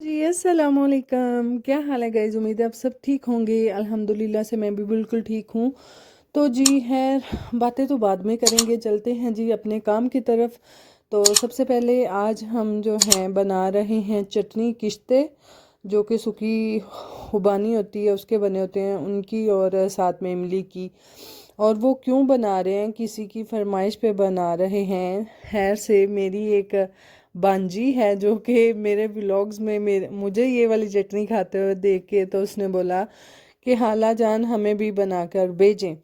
जी अस्सलाम वालेकुम। क्या हाल है गाइज? उम्मीद है आप सब ठीक होंगे। अल्हम्दुलिल्लाह से मैं भी बिल्कुल ठीक हूँ। तो जी है, बातें तो बाद में करेंगे, चलते हैं जी अपने काम की तरफ। तो सबसे पहले आज हम जो हैं बना रहे हैं चटनी किश्ते, जो कि सूखी खुबानी होती है उसके बने होते हैं उनकी, और साथ में इमली की। और वो क्यों बना रहे हैं, किसी की फरमाइश पे बना रहे हैं। खैर से मेरी एक बांजी है जो कि मेरे व्लॉग्स में मुझे ये वाली चटनी खाते हुए देख के तो उसने बोला कि हाला जान हमें भी बनाकर भेजें।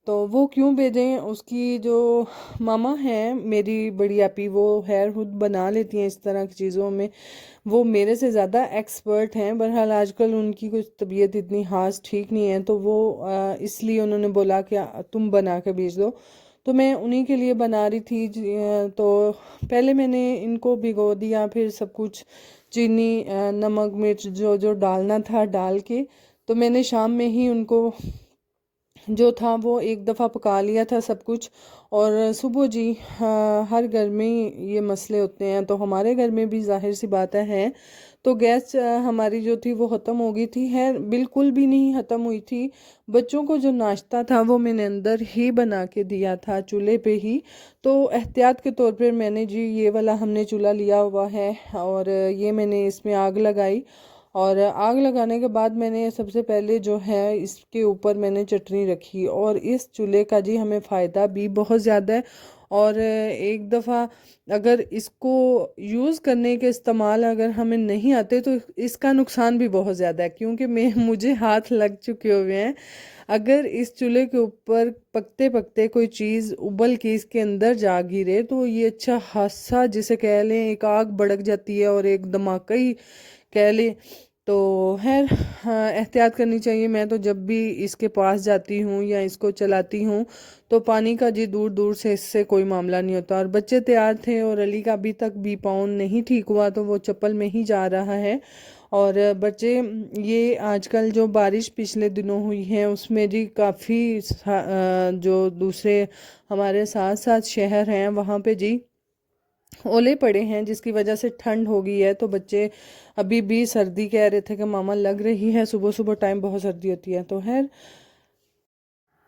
तो वो क्यों भेजें, उसकी जो मामा हैं मेरी बड़ी आपी, वो खैर खुद बना लेती हैं इस तरह की चीज़ों में। वो मेरे से ज़्यादा एक्सपर्ट हैं। बहरहाल आजकल उनकी कुछ तबीयत इतनी खास ठीक नहीं है, तो वो इसलिए उन्होंने बोला कि तुम बना के भेज दो। तो मैं उन्हीं के लिए बना रही थी तो पहले मैंने इनको भिगो दिया, फिर सब कुछ चीनी नमक मिर्च जो जो डालना था डाल के, तो मैंने शाम में ही उनको जो था वो एक दफ़ा पका लिया था सब कुछ। और सुबह जी, हाँ, हर घर में ये मसले होते हैं, तो हमारे घर में भी जाहिर सी बात है। तो गैस हमारी जो थी वो ख़त्म हो गई थी, है बिल्कुल भी नहीं ख़त्म हुई थी। बच्चों को जो नाश्ता था वो मैंने अंदर ही बना के दिया था चूल्हे पे ही। तो एहतियात के तौर पर मैंने जी ये वाला हमने चूल्हा लिया हुआ है, और ये मैंने इसमें आग लगाई। और आग लगाने के बाद मैंने सबसे पहले जो है इसके ऊपर मैंने चटनी रखी। और इस चूल्हे का जी हमें फ़ायदा भी बहुत ज़्यादा है। और एक दफ़ा अगर इसको यूज़ करने के इस्तेमाल अगर हमें नहीं आते तो इसका नुकसान भी बहुत ज़्यादा है, क्योंकि मैं मुझे हाथ लग चुके हुए हैं। अगर इस चूल्हे के ऊपर पकते पकते कोई चीज़ उबल के इसके अंदर जा गिरे तो ये अच्छा हादसा जिसे कह लें, एक आग भड़क जाती है और एक धमाका ही कह लें। तो खैर, हाँ, एहतियात करनी चाहिए। मैं तो जब भी इसके पास जाती हूँ या इसको चलाती हूँ तो पानी का जी दूर दूर से इससे कोई मामला नहीं होता। और बच्चे तैयार थे और अली का अभी तक भी पाँव नहीं ठीक हुआ, तो वो चप्पल में ही जा रहा है। और बच्चे, ये आजकल जो बारिश पिछले दिनों हुई है उसमें जी काफ़ी जो दूसरे हमारे साथ साथ शहर हैं वहाँ पे जी ओले पड़े हैं, जिसकी वजह से ठंड हो गई है। तो बच्चे अभी भी सर्दी कह रहे थे कि मामा लग रही है, सुबह सुबह टाइम बहुत सर्दी होती है। तो खैर,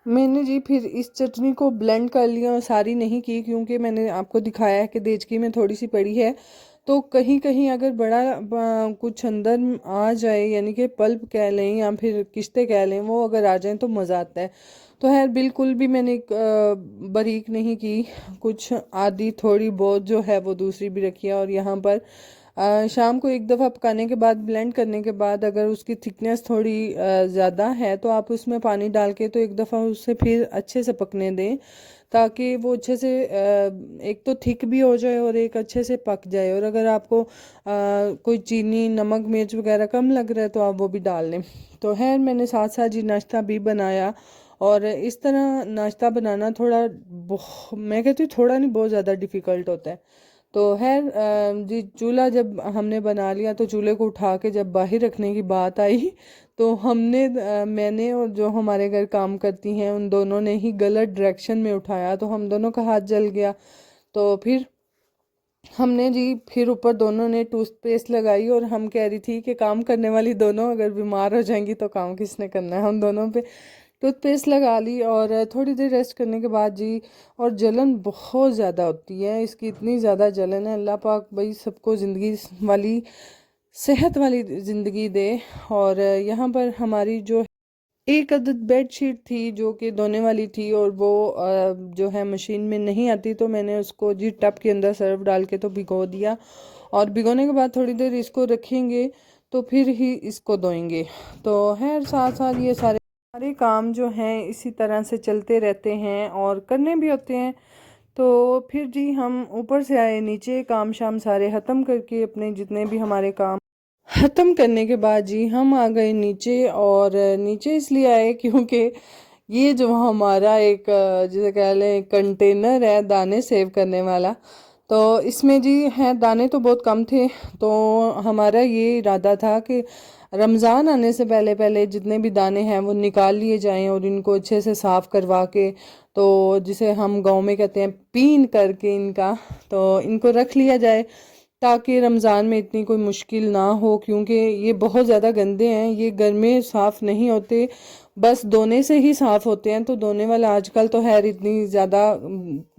मैंने जी फिर इस चटनी को ब्लेंड कर लिया, और सारी नहीं की क्योंकि मैंने आपको दिखाया है कि देचकी में थोड़ी सी पड़ी है। तो कहीं कहीं अगर बड़ा कुछ अंदर आ जाए, यानी कि पल्प कह लें या फिर किश्ते कह लें, वो अगर आ जाएं तो मज़ा आता है। तो खैर बिल्कुल भी मैंने बारीक नहीं की, कुछ आधी थोड़ी बहुत जो है वो दूसरी भी रखी है। और यहाँ पर शाम को एक दफ़ा पकाने के बाद, ब्लेंड करने के बाद, अगर उसकी थिकनेस थोड़ी ज़्यादा है तो आप उसमें पानी डाल के तो एक दफ़ा उसे फिर अच्छे से पकने दें, ताकि वो अच्छे से एक तो थिक भी हो जाए और एक अच्छे से पक जाए। और अगर आपको कोई चीनी नमक मिर्च वगैरह कम लग रहा है तो आप वो भी डाल लें। तो खैर मैंने साथ साथ जी नाश्ता भी बनाया। और इस तरह नाश्ता बनाना थोड़ा मैं कहती हूँ थोड़ा नहीं, बहुत ज़्यादा डिफ़िकल्ट होता है। तो खैर जी चूल्हा जब हमने बना लिया तो चूल्हे को उठा के जब बाहर रखने की बात आई तो हमने मैंने और जो हमारे घर काम करती हैं उन दोनों ने ही गलत डायरेक्शन में उठाया, तो हम दोनों का हाथ जल गया। तो फिर हमने जी फिर ऊपर दोनों ने टूथपेस्ट लगाई, और हम कह रही थी कि काम करने वाली दोनों अगर बीमार हो जाएंगी तो काम किसने करना है। हम दोनों पे टूथपेस्ट लगा ली और थोड़ी देर रेस्ट करने के बाद जी, और जलन बहुत ज़्यादा होती है इसकी, इतनी ज़्यादा जलन है। अल्लाह पाक भाई सबको ज़िंदगी वाली सेहत वाली ज़िंदगी दे। और यहाँ पर हमारी जो एक अदद बेडशीट थी जो कि धोने वाली थी, और वो जो है मशीन में नहीं आती, तो मैंने उसको जी टब के अंदर सर्फ डाल के तो भिगो दिया। और भिगोने के बाद थोड़ी देर इसको रखेंगे तो फिर ही इसको धोएंगे। तो खैर साथ साथ ये सारे सारे काम जो हैं इसी तरह से चलते रहते हैं और करने भी होते हैं। तो फिर जी हम ऊपर से आए नीचे, काम शाम सारे ख़त्म करके अपने जितने भी हमारे काम ख़त्म करने के बाद जी हम आ गए नीचे। और नीचे इसलिए आए क्योंकि ये जो हमारा एक जिसे कह लें कंटेनर है दाने सेव करने वाला, तो इसमें जी है दाने तो बहुत कम थे। तो हमारा ये इरादा था कि रमज़ान आने से पहले पहले जितने भी दाने हैं वो निकाल लिए जाएं और इनको अच्छे से साफ़ करवा के, तो जिसे हम गांव में कहते हैं पीन करके इनका, तो इनको रख लिया जाए। ताकि रमज़ान में इतनी कोई मुश्किल ना हो, क्योंकि ये बहुत ज़्यादा गंदे हैं, ये घर में साफ़ नहीं होते, बस धोने से ही साफ़ होते हैं। तो धोने वाला आजकल तो खैर इतनी ज़्यादा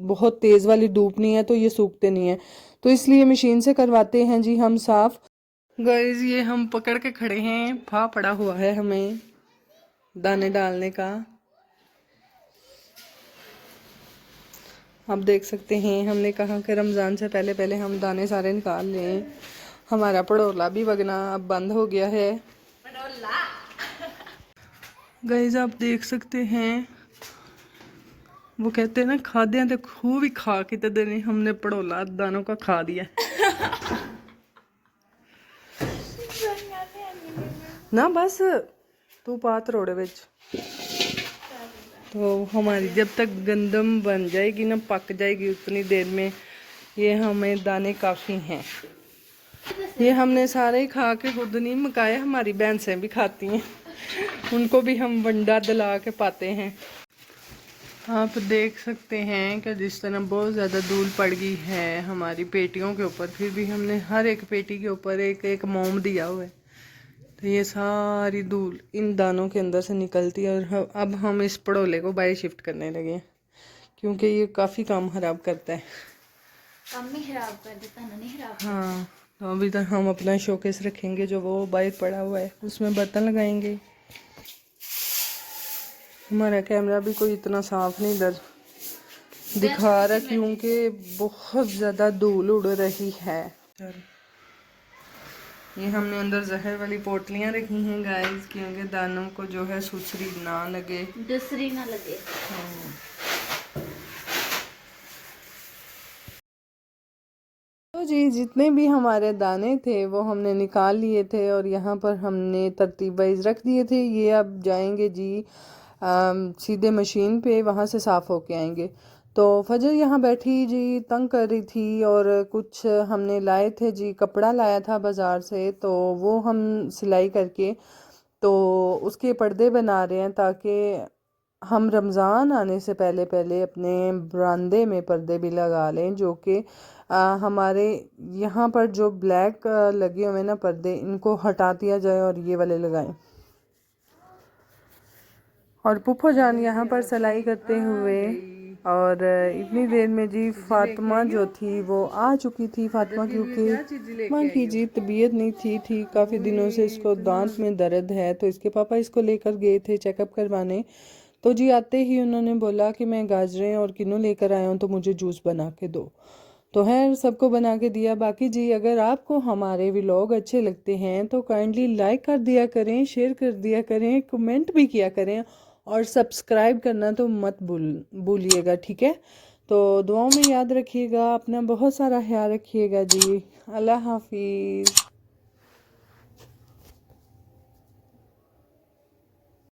बहुत तेज़ वाली धूप नहीं है तो ये सूखते नहीं हैं, तो इसलिए मशीन से करवाते हैं जी हम साफ़। गाइस ये हम पकड़ के खड़े हैं, फा पड़ा हुआ है हमें दाने डालने का। आप देख सकते हैं, हमने कहा कि रमज़ान से पहले पहले हम दाने सारे निकाल लें। हमारा पड़ोला भी वगना अब बंद हो गया है। गाइस आप देख सकते हैं, वो कहते हैं ना खाद्य तो खूब ही खा के तो देने, हमने पड़ोला दानों का खा दिया ना। बस तू पात रोड़े बिच। तो हमारी जब तक गंदम बन जाएगी ना, पक जाएगी, उतनी देर में ये हमें दाने काफ़ी हैं। ये हमने सारे ही खा के खुद नहीं मकाए, हमारी भैंसें भी खाती हैं, उनको भी हम वंडा दिला के पाते हैं। आप देख सकते हैं कि जिस तरह बहुत ज़्यादा धूल पड़ गई है हमारी पेटियों के ऊपर, फिर भी हमने हर एक पेटी के ऊपर एक एक मोम दिया हुआ है। तो ये सारी धूल इन दानों के अंदर से निकलती है। और अब हम इस पड़ोले को बाहर शिफ्ट करने लगे, क्योंकि ये काफ़ी काम ख़राब करता है। काम नहीं खराब कर देता, नहीं खराब। हाँ, तो अभी तक हम अपना शोकेस रखेंगे जो वो बाहर पड़ा हुआ है, उसमें बर्तन लगाएंगे। हमारा कैमरा भी कोई इतना साफ नहीं इधर दिखा रहा, क्योंकि बहुत ज़्यादा धूल उड़ रही है। ये हमने अंदर जहर वाली पोटलियाँ रखी हैं गाइस, क्योंकि दानों को जो है सुसरी ना लगे, दूसरी ना लगे। तो जी जितने भी हमारे दाने थे वो हमने निकाल लिए थे और यहाँ पर हमने तरतीब वाइज रख दिए थे। ये अब जाएंगे जी सीधे मशीन पे, वहाँ से साफ़ होके आएंगे। तो फजर यहाँ बैठी जी तंग कर रही थी, और कुछ हमने लाए थे जी, कपड़ा लाया था बाज़ार से, तो वो हम सिलाई करके तो उसके पर्दे बना रहे हैं, ताकि हम रमज़ान आने से पहले पहले अपने बरामदे में पर्दे भी लगा लें, जो कि हमारे यहाँ पर जो ब्लैक लगे हुए ना पर्दे, इनको हटा दिया जाए और ये वाले लगाएं। और पुप्पो जान यहाँ पर सिलाई करते हुए, और इतनी देर में जी फातिमा जो थी वो आ चुकी थी। फातिमा क्योंकि माँ की जी तबीयत नहीं थी ठीक, काफ़ी दिनों से इसको दांत में दर्द है, तो इसके पापा इसको लेकर गए थे चेकअप करवाने। तो जी आते ही उन्होंने बोला कि मैं गाजरें और किन्नू लेकर आया हूँ, तो मुझे जूस बना के दो। तो है सबको बना के दिया। बाकी जी अगर आपको हमारे व्लॉग अच्छे लगते हैं तो काइंडली लाइक कर दिया करें, शेयर कर दिया करें, कमेंट भी किया करें, और सब्सक्राइब करना तो मत भूलिएगा, ठीक है। तो दुआओं में याद रखिएगा, अपना बहुत सारा ख्याल रखिएगा जी। अल्लाह हाफिज़।